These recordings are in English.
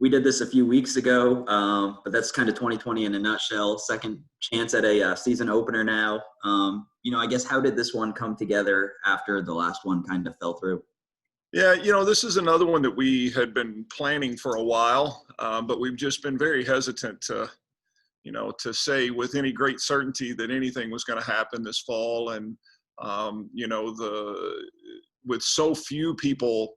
we did this a few weeks ago, but that's kind of 2020 in a nutshell. Second chance at a season opener now. I guess how did this one come together after the last one kind of fell through? Yeah, this is another one that we had been planning for a while, but we've just been very hesitant to say with any great certainty that anything was going to happen this fall. And, with so few people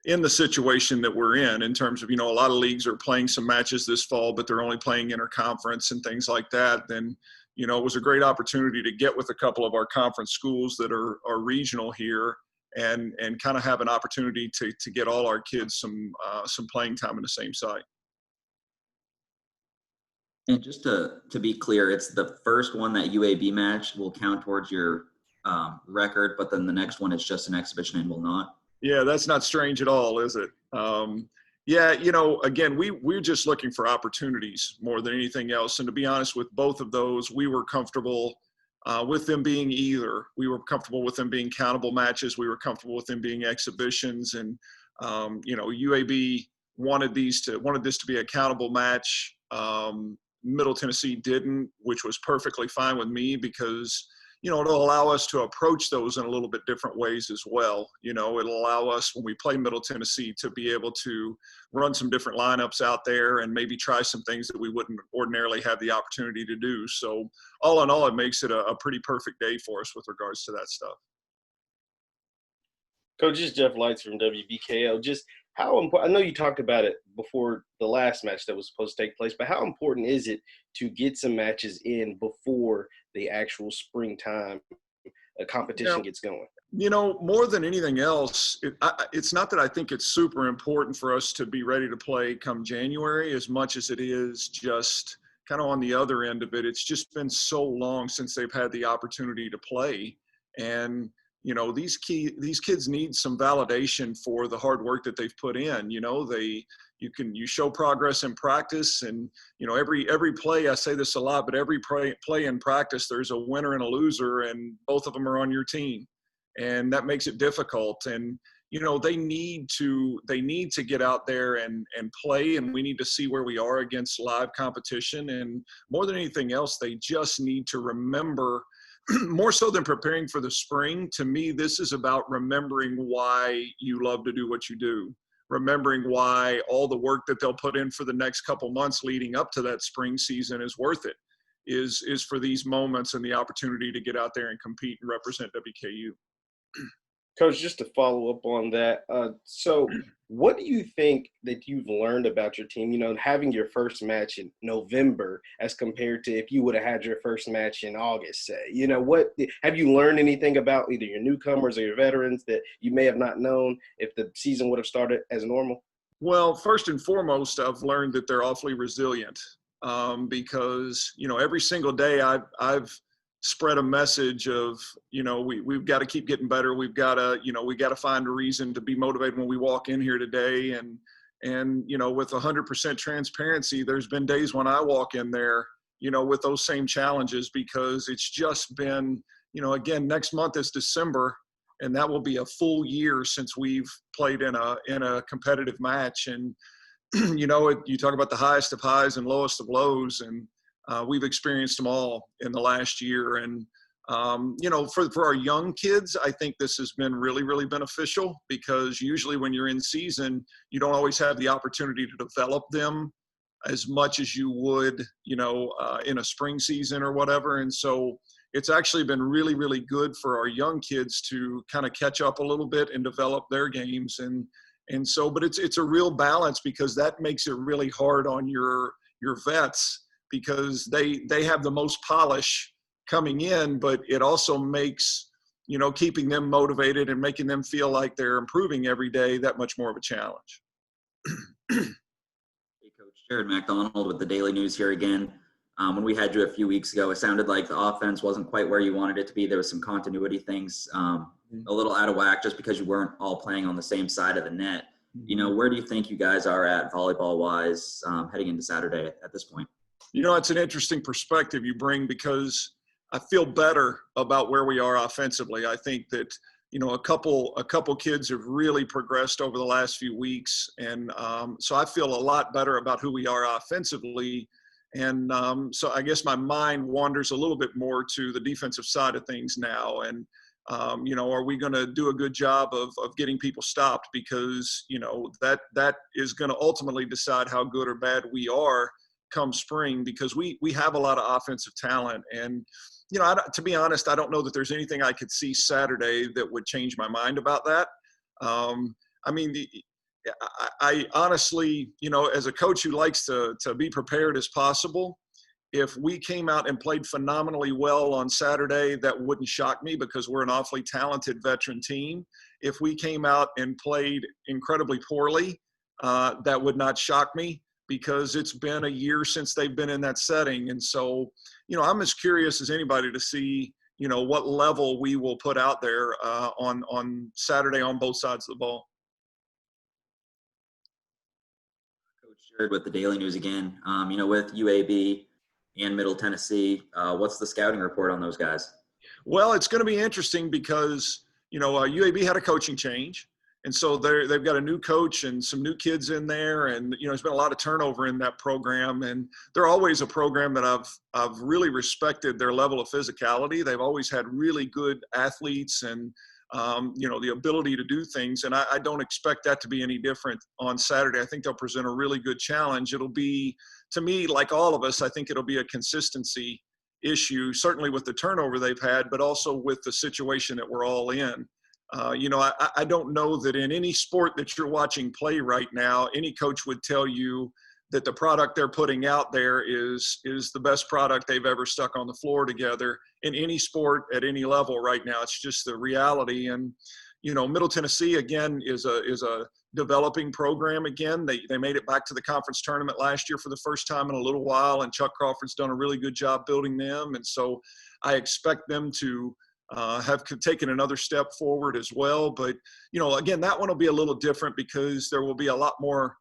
in the situation that we're in terms of, a lot of leagues are playing some matches this fall, but they're only playing interconference and things like that, then, it was a great opportunity to get with a couple of our conference schools that are regional here and kind of have an opportunity to get all our kids some playing time in the same site. And just to be clear, it's the first one, that UAB match, will count towards your record, but then the next one is just an exhibition and will not. Yeah, that's not strange at all, is it? Again, we're just looking for opportunities more than anything else. And to be honest, with both of those, we were comfortable with them being either. We were comfortable with them being countable matches. We were comfortable with them being exhibitions. And, UAB wanted this to be a countable match. Middle Tennessee didn't, which was perfectly fine with me because, it'll allow us to approach those in a little bit different ways as well. It'll allow us, when we play Middle Tennessee, to be able to run some different lineups out there and maybe try some things that we wouldn't ordinarily have the opportunity to do. So all in all, it makes it a pretty perfect day for us with regards to that stuff. Coach, this is Jeff Lights from WBKO. Just how important, I know you talked about it before the last match that was supposed to take place, but how important is it to get some matches in before the actual springtime competition gets going? More than anything else, it's not that I think it's super important for us to be ready to play come January as much as it is just kind of on the other end of it. It's just been so long since they've had the opportunity to play. And these kids need some validation for the hard work that they've put in. You show progress in practice, and every play, I say this a lot, but every play in practice, there's a winner and a loser, and both of them are on your team, and that makes it difficult. And they need to get out there and play, and we need to see where we are against live competition. And more than anything else, they just need to remember. More so than preparing for the spring, to me, this is about remembering why you love to do what you do, remembering why all the work that they'll put in for the next couple months leading up to that spring season is worth it, is for these moments and the opportunity to get out there and compete and represent WKU. Coach, just to follow up on that, so what do you think that you've learned about your team, having your first match in November as compared to if you would have had your first match in August, say? What have you learned anything about either your newcomers or your veterans that you may have not known if the season would have started as normal? Well, first and foremost, I've learned that they're awfully resilient because, every single day I've spread a message of, we've got to keep getting better. We've got to find a reason to be motivated when we walk in here today. And with 100% transparency, there's been days when I walk in there, with those same challenges, because it's just been, again, next month is December, and that will be a full year since we've played in a competitive match. And, you talk about the highest of highs and lowest of lows, and we've experienced them all in the last year. And, for our young kids, I think this has been really, really beneficial, because usually when you're in season, you don't always have the opportunity to develop them as much as you would, in a spring season or whatever. And so it's actually been really, really good for our young kids to kind of catch up a little bit and develop their games. And so, but it's a real balance, because that makes it really hard on your vets, because they have the most polish coming in, but it also makes, keeping them motivated and making them feel like they're improving every day that much more of a challenge. Hey, Coach, Jared McDonald with the Daily News here again. When we had you a few weeks ago, it sounded like the offense wasn't quite where you wanted it to be. There was some continuity things, a little out of whack, just because you weren't all playing on the same side of the net. Where do you think you guys are at volleyball-wise heading into Saturday at this point? It's an interesting perspective you bring, because I feel better about where we are offensively. I think that a couple kids have really progressed over the last few weeks. And so I feel a lot better about who we are offensively. And so I guess my mind wanders a little bit more to the defensive side of things now. And, are we going to do a good job of getting people stopped? Because, that is going to ultimately decide how good or bad we are come spring, because we have a lot of offensive talent. And, to be honest, I don't know that there's anything I could see Saturday that would change my mind about that. I honestly, as a coach who likes to be prepared as possible, if we came out and played phenomenally well on Saturday, that wouldn't shock me because we're an awfully talented veteran team. If we came out and played incredibly poorly, that would not shock me because it's been a year since they've been in that setting. And so, I'm as curious as anybody to see, what level we will put out there on Saturday on both sides of the ball. Coach Jared with the Daily News again. With UAB and Middle Tennessee, what's the scouting report on those guys? Well, it's going to be interesting because, UAB had a coaching change. And so they've got a new coach and some new kids in there. And, there's been a lot of turnover in that program. And they're always a program that I've really respected their level of physicality. They've always had really good athletes and, the ability to do things. And I don't expect that to be any different on Saturday. I think they'll present a really good challenge. It'll be, to me, like all of us, I think it'll be a consistency issue, certainly with the turnover they've had, but also with the situation that we're all in. I don't know that in any sport that you're watching play right now, any coach would tell you that the product they're putting out there is the best product they've ever stuck on the floor together in any sport at any level right now. It's just the reality. And, Middle Tennessee, again, is a developing program again. They made it back to the conference tournament last year for the first time in a little while, and Chuck Crawford's done a really good job building them. And so I expect them to have taken another step forward as well. But, again, that one will be a little different because there will be a lot more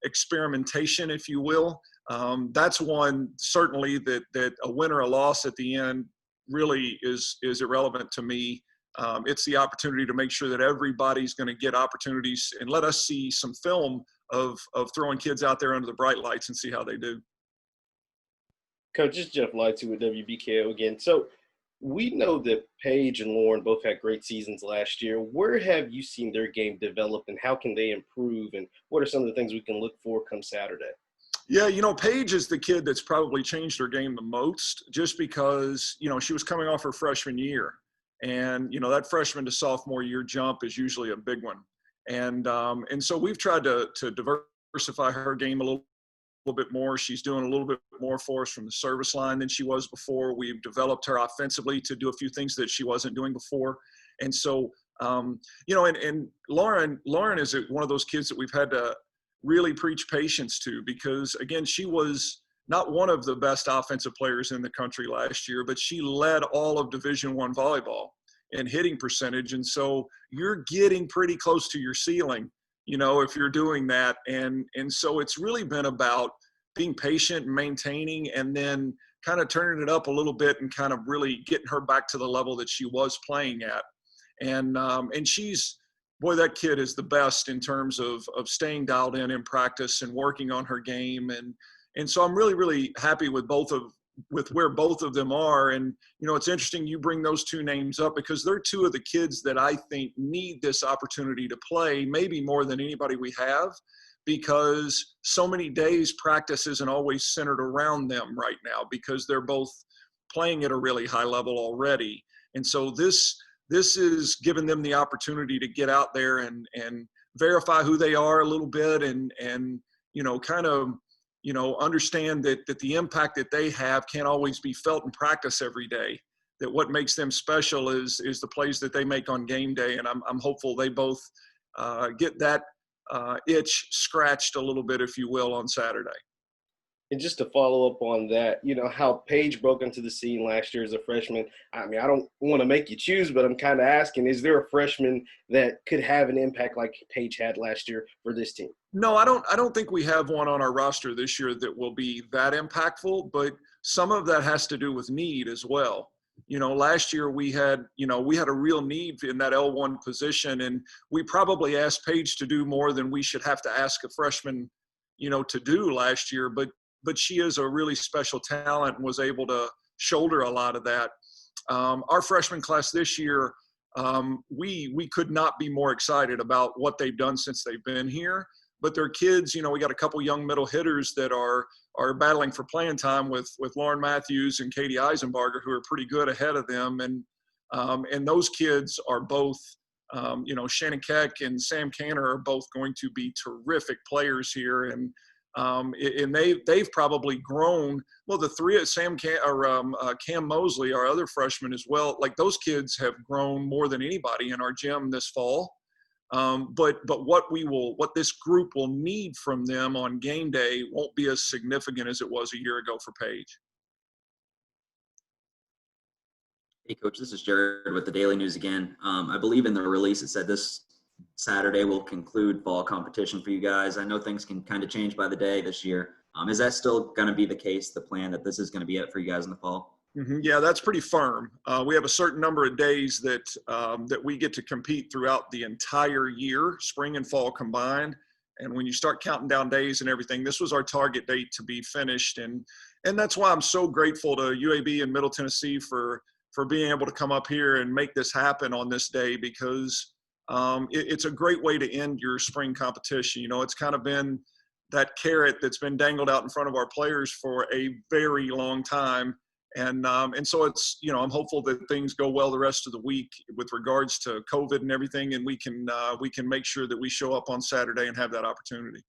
experimentation, if you will. That's one certainly that a win or a loss at the end really is irrelevant to me. It's the opportunity to make sure that everybody's going to get opportunities and let us see some film of throwing kids out there under the bright lights and see how they do. Coach, this is Jeff Lightsey with WKU again. So we know that Paige and Lauren both had great seasons last year. Where have you seen their game develop, and how can they improve, and what are some of the things we can look for come Saturday? Yeah, Paige is the kid that's probably changed her game the most just because, she was coming off her freshman year. And, that freshman to sophomore year jump is usually a big one. And so we've tried to diversify her game a little bit more. She's doing a little bit more for us from the service line than she was before. We've developed her offensively to do a few things that she wasn't doing before. And so, and Lauren is one of those kids that we've had to really preach patience to because, again, she was not one of the best offensive players in the country last year, but she led all of Division I volleyball in hitting percentage. And so you're getting pretty close to your ceiling, if you're doing that. And so it's really been about being patient and maintaining and then kind of turning it up a little bit and kind of really getting her back to the level that she was playing at. And boy, that kid is the best in terms of staying dialed in practice and working on her game. And so I'm really, really happy with where both of them are. And, it's interesting you bring those two names up because they're two of the kids that I think need this opportunity to play maybe more than anybody we have because so many days practice isn't always centered around them right now because they're both playing at a really high level already. And so this is giving them the opportunity to get out there and verify who they are a little bit and kind of, understand that the impact that they have can't always be felt in practice every day, that what makes them special is the plays that they make on game day. And I'm hopeful they both get that itch scratched a little bit, if you will, on Saturday. And just to follow up on that, how Paige broke into the scene last year as a freshman. I mean, I don't want to make you choose, but I'm kind of asking, is there a freshman that could have an impact like Paige had last year for this team? No, I don't think we have one on our roster this year that will be that impactful, but some of that has to do with need as well. last year we had a real need in that L1 position, and we probably asked Paige to do more than we should have to ask a freshman, to do last year. But she is a really special talent and was able to shoulder a lot of that. Our freshman class this year, we could not be more excited about what they've done since they've been here. But they're kids, we got a couple young middle hitters that are battling for playing time with Lauren Matthews and Katie Eisenbarger, who are pretty good ahead of them. And those kids are both, Shannon Keck and Sam Canner are both going to be terrific players here. And they've probably grown. Well, the three at Cam Mosley, our other freshman as well, like those kids have grown more than anybody in our gym this fall. But what this group will need from them on game day won't be as significant as it was a year ago for Paige. Hey, Coach, this is Jared with the Daily News again. I believe in the release it said this Saturday will conclude fall competition for you guys. I know things can kind of change by the day this year. Is that still going to be the case, the plan, that this is going to be it for you guys in the fall? Mm-hmm. Yeah, that's pretty firm. We have a certain number of days that we get to compete throughout the entire year, spring and fall combined. And when you start counting down days and everything, this was our target date to be finished. And that's why I'm so grateful to UAB and Middle Tennessee for being able to come up here and make this happen on this day, because it's a great way to end your spring competition. It's kind of been that carrot that's been dangled out in front of our players for a very long time. And so it's, I'm hopeful that things go well the rest of the week with regards to COVID and everything, and we can make sure that we show up on Saturday and have that opportunity.